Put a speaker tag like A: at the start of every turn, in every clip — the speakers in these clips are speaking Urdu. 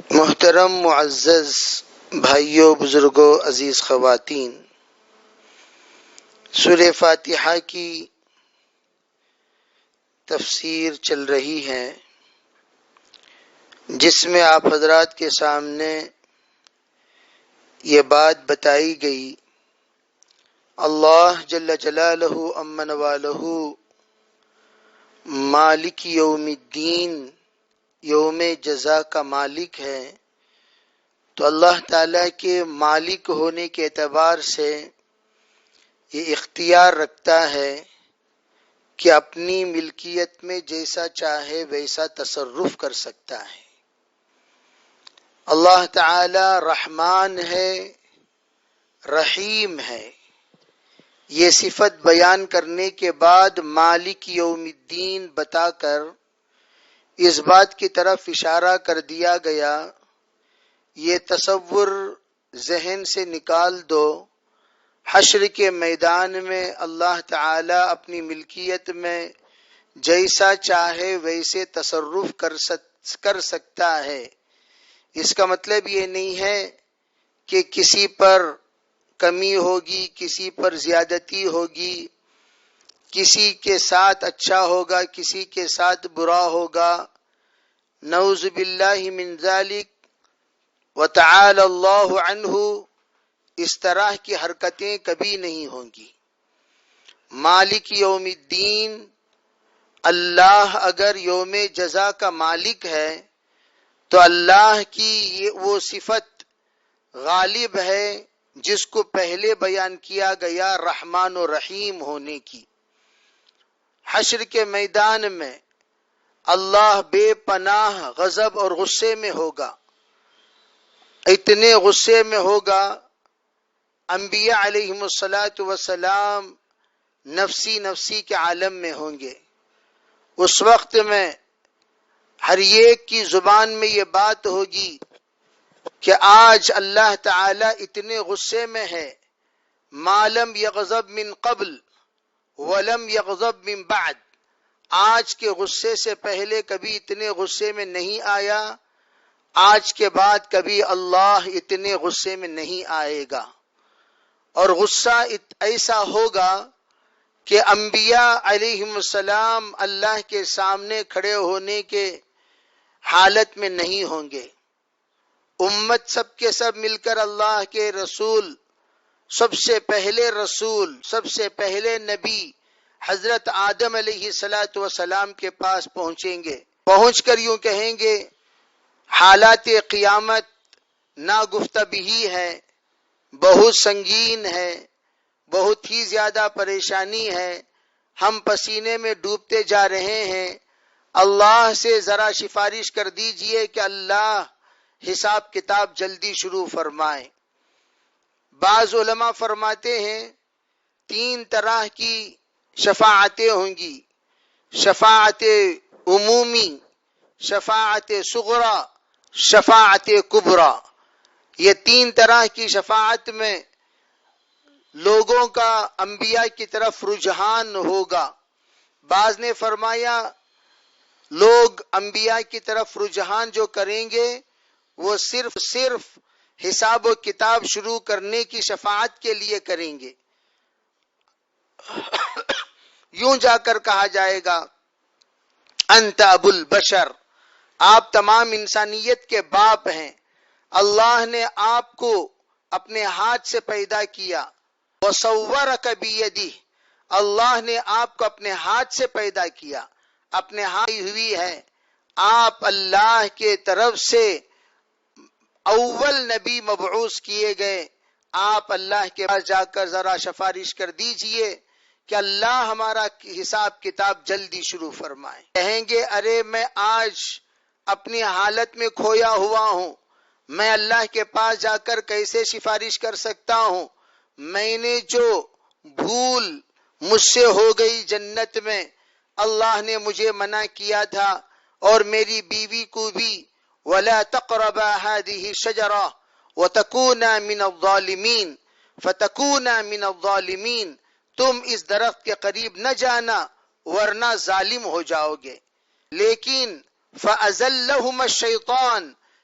A: محترم معزز بھائیوں، بزرگوں، عزیز خواتین، سورہ فاتحہ کی تفسیر چل رہی ہے، جس میں آپ حضرات کے سامنے یہ بات بتائی گئی، اللہ جل جلالہ امن والہ مالک یوم الدین، یوم جزا کا مالک ہے، تو اللہ تعالیٰ کے مالک ہونے کے اعتبار سے یہ اختیار رکھتا ہے کہ اپنی ملکیت میں جیسا چاہے ویسا تصرف کر سکتا ہے۔ اللہ تعالی رحمان ہے، رحیم ہے۔ یہ صفت بیان کرنے کے بعد مالک یوم الدین بتا کر اس بات کی طرف اشارہ کر دیا گیا، یہ تصور ذہن سے نکال دو، حشر کے میدان میں اللہ تعالی اپنی ملکیت میں جیسا چاہے ویسے تصرف کر سکتا ہے۔ اس کا مطلب یہ نہیں ہے کہ کسی پر کمی ہوگی، کسی پر زیادتی ہوگی، کسی کے ساتھ اچھا ہوگا، کسی کے ساتھ برا ہوگا، نعوذ باللہ من ذالک وتعالی اللہ عنہ، اس طرح کی حرکتیں کبھی نہیں ہوں گی۔ مالک یوم الدین، اللہ اگر یوم جزا کا مالک ہے تو اللہ کی وہ صفت غالب ہے جس کو پہلے بیان کیا گیا، رحمان و رحیم ہونے کی۔ حشر کے میدان میں اللہ بے پناہ غضب اور غصے میں ہوگا، اتنے غصے میں ہوگا، انبیاء علیہم الصلاۃ والسلام نفسی نفسی کے عالم میں ہوں گے۔ اس وقت میں ہر ایک کی زبان میں یہ بات ہوگی کہ آج اللہ تعالی اتنے غصے میں ہے، ما لم یغضب من قبل ولم یغضب من بعد، آج کے غصے سے پہلے کبھی اتنے غصے میں نہیں آیا، آج کے بعد کبھی اللہ اتنے غصے میں نہیں آئے گا۔ اور غصہ ایسا ہوگا کہ انبیاء علیہم السلام اللہ کے سامنے کھڑے ہونے کے حالت میں نہیں ہوں گے۔ امت سب کے سب مل کر اللہ کے رسول، سب سے پہلے نبی حضرت آدم علیہ السلام کے پاس پہنچیں گے، پہنچ کر یوں کہیں گے، حالات قیامت ناگفتگی ہے، بہت سنگین ہے، بہت ہی زیادہ پریشانی ہے، ہم پسینے میں ڈوبتے جا رہے ہیں، اللہ سے ذرا سفارش کر دیجئے کہ اللہ حساب کتاب جلدی شروع فرمائے۔ بعض علماء فرماتے ہیں 3 طرح کی شفاعتیں ہوں گی، شفاعت عمومی، شفاعت صغری، شفاعت کبریٰ۔ یہ 3 طرح کی شفاعت میں لوگوں کا انبیاء کی طرف رجحان ہوگا۔ بعض نے فرمایا لوگ انبیاء کی طرف رجحان جو کریں گے وہ صرف حساب و کتاب شروع کرنے کی شفاعت کے لیے کریں گے۔ یوں جا کر کہا جائے گا، انت ابو البشر، آپ تمام انسانیت کے باپ ہیں، اللہ نے آپ کو اپنے ہاتھ سے پیدا کیا، وصورک بیدہ، اللہ نے آپ کو اپنے ہاتھ سے پیدا کیا، اپنے ہاتھ ہوئی ہے، آپ اللہ کے طرف سے اول نبی مبعوث کیے گئے، آپ اللہ کے پاس جا کر ذرا سفارش کر دیجئے کہ اللہ ہمارا حساب کتاب جلدی شروع فرمائے۔ کہیں گے ارے میں آج اپنی حالت میں کھویا ہوا ہوں، میں اللہ کے پاس جا کر کیسے سفارش کر سکتا ہوں، میں نے جو بھول مجھ سے ہو گئی جنت میں، اللہ نے مجھے منع کیا تھا، اور میری بیوی کو بھی، وَلَا تَقْرَبَا هَذِهِ الشَّجَرَةَ وَتَكُونَا مِنَ الظَّالِمِينَ فَتَكُونَا مِنَ الظَّالِمِينَ، تم اس درخت کے قریب نہ جانا ورنہ ظالم ہو جاؤ گے۔ لیکن فَأَزَلَّهُمَا الشَّيْطَانُ،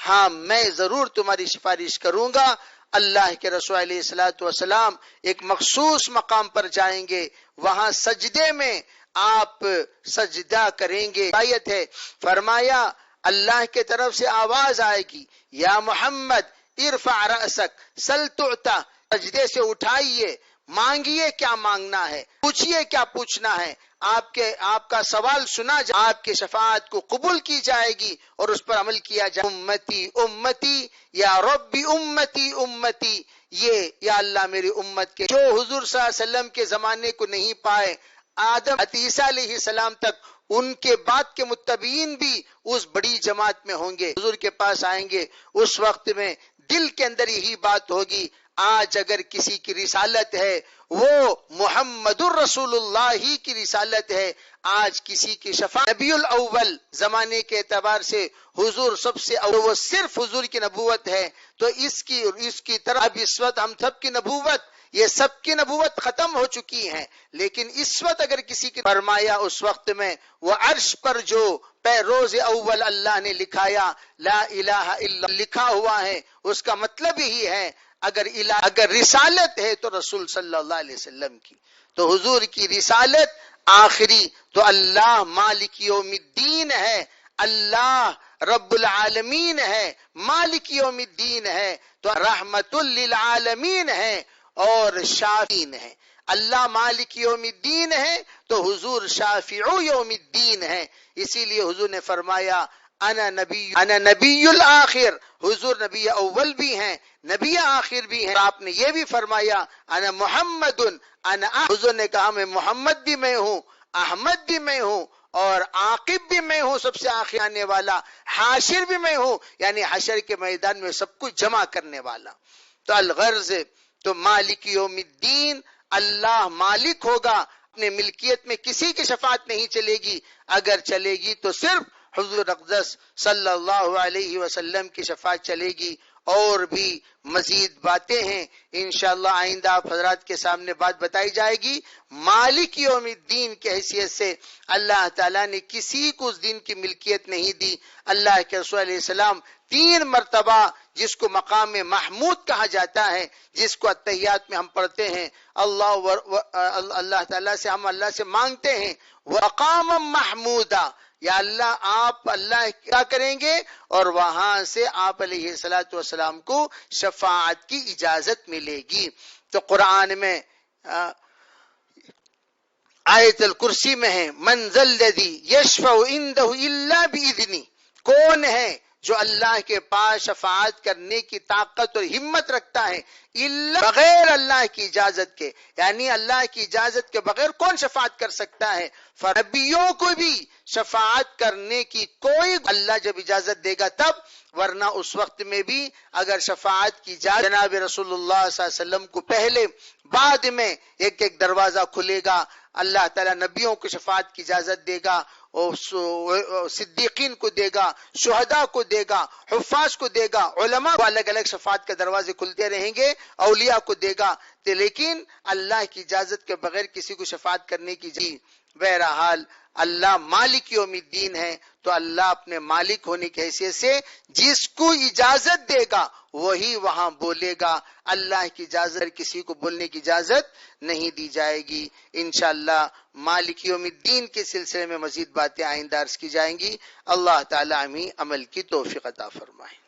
A: ہاں میں ضرور تمہاری سفارش کروں گا۔ اللہ کے رسول علیہ الصلوۃ والسلام ایک مخصوص مقام پر جائیں گے، وہاں سجدے میں آپ سجدہ کریں گے۔ آیت ہے، فرمایا اللہ کے طرف سے آواز آئے گی، یا محمد ارفع رأسک سل تعطا، سجدے سے اٹھائیے، مانگیے کیا مانگنا ہے، پوچھیے کیا پوچھنا ہے، آپ کا سوال سنا جائے، آپ کی شفاعت کو قبول کی جائے گی اور اس پر عمل کیا جائے۔ امتی امتی یا ربی امتی امتی، یہ یا اللہ میری امت کے جو حضور صلی اللہ علیہ وسلم کے زمانے کو نہیں پائے، آدم عیسیٰ علیہ السلام تک ان کے بعد کے متبعین بھی اس بڑی جماعت میں ہوں گے، حضور کے پاس آئیں گے۔ اس وقت میں دل کے اندر یہی بات ہوگی، آج اگر کسی کی رسالت ہے وہ محمد الرسول اللہ ہی کی رسالت ہے۔ آج کسی کی شفاعت نبی الاول زمانے کے اعتبار سے حضور سب سے اول، وہ صرف حضور کی نبوت ہے، تو اس کی طرح اب اس وقت ہم سب کی نبوت، یہ سب کی نبوت ختم ہو چکی ہے، لیکن اس وقت اگر کسی کی فرمایا، اس وقت میں وہ عرش پر جو روز اول اللہ نے لکھایا لا الہ الا لکھا ہوا ہے، اس کا مطلب یہی ہے اگر رسالت ہے تو رسول صلی اللہ علیہ وسلم کی، تو حضور کی رسالت آخری، تو اللہ مالک یوم الدین ہے، اللہ رب العالمین ہے، مالک یوم الدین ہے، تو رحمت للعالمین ہے اور شافین ہے۔ اللہ مالک یوم الدین ہے تو حضور شافع یوم الدین ہے۔ اسی لیے حضور نے فرمایا انا نبی الاخر، حضور نبی اول بھی ہیں، نبی آخر بھی ہیں۔ آپ نے یہ بھی فرمایا انا محمد، حضور نے کہا میں محمد بھی میں ہوں، احمد بھی میں ہوں اور عاقب بھی میں ہوں، سب سے آخر آنے والا، حاشر بھی میں ہوں، یعنی حشر کے میدان میں سب کچھ جمع کرنے والا۔ تو الغرض تو مالک یوم الدین، اللہ مالک ہوگا، اپنے ملکیت میں کسی کی شفاعت نہیں چلے گی، اگر چلے گی تو صرف حضور اقدس صلی اللہ علیہ وسلم کی شفاعت چلے گی۔ اور بھی مزید باتیں ہیں انشاءاللہ آئندہ آپ حضرات کے سامنے بات بتائی جائے گی۔ مالک یوم الدین کی حیثیت سے اللہ تعالیٰ نے کسی کو اس دین کی ملکیت نہیں دی۔ اللہ کے رسول علیہ السلام 3 مرتبہ جس کو مقام محمود کہا جاتا ہے، جس کو اتحیات میں ہم پڑھتے ہیں، اللہ تعالیٰ سے ہم اللہ سے مانگتے ہیں وقام محمودا، یا اللہ آپ اللہ کیا کریں گے، اور وہاں سے آپ علیہ الصلوۃ والسلام کو شفاعت کی اجازت ملے گی۔ تو قرآن میں آیت الکرسی میں ہے من ذا الذی یشفع عنده الا باذنہ، کون ہے جو اللہ کے پاس شفاعت کرنے کی طاقت اور ہمت رکھتا ہے، بغیر اللہ کی اجازت کے، یعنی اللہ کی اجازت کے بغیر کون شفاعت کر سکتا ہے؟ نبیوں کو بھی شفاعت کرنے کی کوئی، اللہ جب اجازت دے گا تب، ورنہ اس وقت میں بھی اگر شفاعت کی اجازت جناب رسول اللہ صلی اللہ علیہ وسلم کو پہلے بعد میں ایک ایک دروازہ کھلے گا، اللہ تعالیٰ نبیوں کو شفاعت کی اجازت دے گا، صدیقین کو دے گا، شہداء کو دے گا، حفاظ کو دے گا، علماء کو الگ الگ شفاعت کے دروازے کھلتے رہیں گے، اولیاء کو دے گا، لیکن اللہ کی اجازت کے بغیر کسی کو شفاعت کرنے کی بہرحال اللہ مالک یوم الدین ہے، تو اللہ اپنے مالک ہونے کی حیثیت سے جس کو اجازت دے گا وہی وہاں بولے گا، اللہ کی اجازت کسی کو بولنے کی اجازت نہیں دی جائے گی۔ انشاءاللہ مالک یوم الدین کے سلسلے میں مزید باتیں آئندہ عرض کی جائیں گی۔ اللہ تعالی ہمیں عمل کی توفیق عطا فرمائے۔